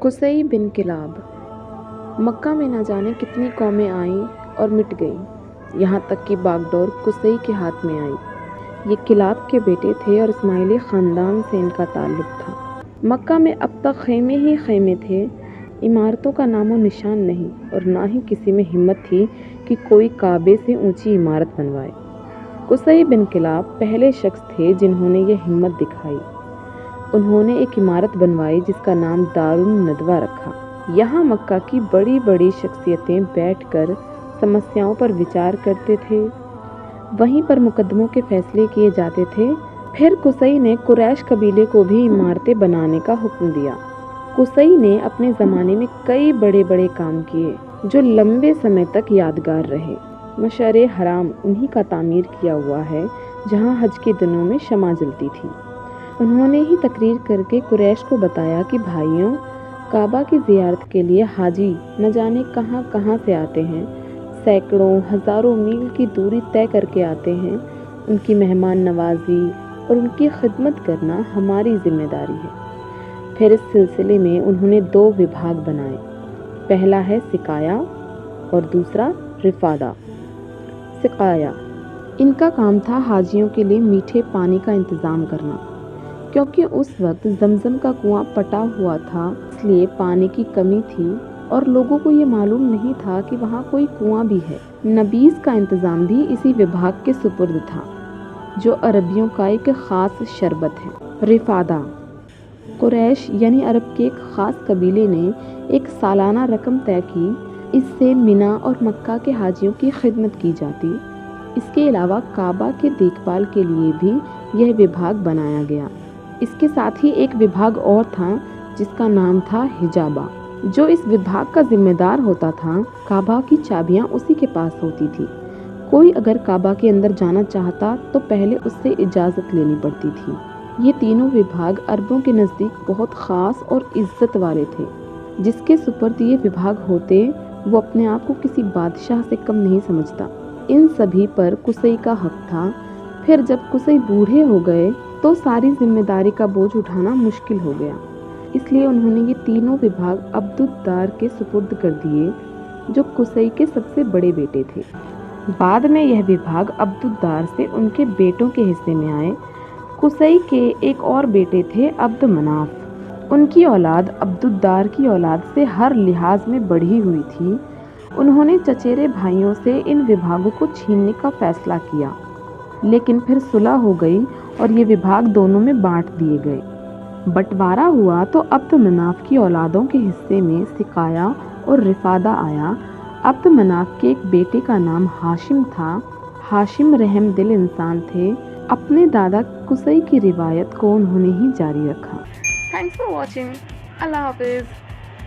कुसई बिन किलाब। मक्का में न जाने कितनी कौमें आईं और मिट गईं, यहाँ तक कि बागडोर कुसई के हाथ में आई। ये किलाब के बेटे थे और इस्माइली ख़ानदान से इनका ताल्लुक़ था। मक्का में अब तक ख़ैमे ही ख़ैमे थे, इमारतों का नामो निशान नहीं, और ना ही किसी में हिम्मत थी कि कोई काबे से ऊंची इमारत बनवाए। कुसई बिन किलाब पहले शख्स थे जिन्होंने ये हिम्मत दिखाई। उन्होंने एक इमारत बनवाई जिसका नाम दारुन नदवा रखा। यहाँ मक्का की बड़ी बड़ी शख्सियतें बैठकर समस्याओं पर विचार करते थे, वहीं पर मुकदमों के फैसले किए जाते थे। फिर कुसई ने कुरैश कबीले को भी इमारतें बनाने का हुक्म दिया। कुसई ने अपने ज़माने में कई बड़े बड़े काम किए जो लंबे समय तक यादगार रहे। मशअरे हराम उन्हीं का तामीर किया हुआ है जहाँ हज के दिनों में शमा जलती थी। उन्होंने ही तकरीर करके कुरैश को बताया कि भाइयों, काबा की ज़ियारत के लिए हाजी न जाने कहाँ कहाँ से आते हैं, सैकड़ों हज़ारों मील की दूरी तय करके आते हैं। उनकी मेहमान नवाजी और उनकी खिदमत करना हमारी जिम्मेदारी है। फिर इस सिलसिले में उन्होंने 2 विभाग बनाए, पहला है सिकाया और दूसरा रिफादा। सिकाया, इनका काम था हाजियों के लिए मीठे पानी का इंतज़ाम करना, क्योंकि उस वक्त जमजम का कुआं पटा हुआ था, इसलिए पानी की कमी थी और लोगों को ये मालूम नहीं था कि वहाँ कोई कुआं भी है। नबीज़ का इंतज़ाम भी इसी विभाग के सुपुर्द था, जो अरबियों का एक ख़ास शरबत है। रिफादा, कुरैश यानी अरब के एक ख़ास कबीले ने एक सालाना रकम तय की, इससे मिना और मक्का के हाजियों की खिदमत की जाती। इसके अलावा काबा के देखभाल के लिए भी यह विभाग बनाया गया। इसके साथ ही एक विभाग और था जिसका नाम था हिजाबा, जो इस विभाग का जिम्मेदार होता था। काबा की चाबियां उसी के पास होती थी। कोई अगर काबा के अंदर जाना चाहता तो पहले उससे इजाज़त लेनी पड़ती थी। ये तीनों विभाग अरबों के नज़दीक बहुत ख़ास और इज्जत वाले थे। जिसके सुपुर्द ये विभाग होते वो अपने आप को किसी बादशाह से कम नहीं समझता। इन सभी पर कुसई का हक था। फिर जब कुसई बूढ़े हो गए तो सारी जिम्मेदारी का बोझ उठाना मुश्किल हो गया, इसलिए उन्होंने ये तीनों विभाग अब्दुद्दार के सुपुर्द कर दिए, जो कुसई के सबसे बड़े बेटे थे। बाद में यह विभाग अब्दुद्दार से उनके बेटों के हिस्से में आए। कुसई के एक और बेटे थे अब्द मनाफ। उनकी औलाद अब्दुद्दार की औलाद से हर लिहाज में बढ़ी हुई थी। उन्होंने चचेरे भाइयों से इन विभागों को छीनने का फैसला किया, लेकिन फिर सुलह हो गई और ये विभाग दोनों में बांट दिए गए। बंटवारा हुआ तो अब्द मनाफ की औलादों के हिस्से में सिकाया और रिफादा आया। अब्द मनाफ के एक बेटे का नाम हाशिम था। हाशिम रहम दिल इंसान थे। अपने दादा कुसई की रिवायत को उन्होंने ही जारी रखा। Thanks for watching. अल्लाह हाफिज़।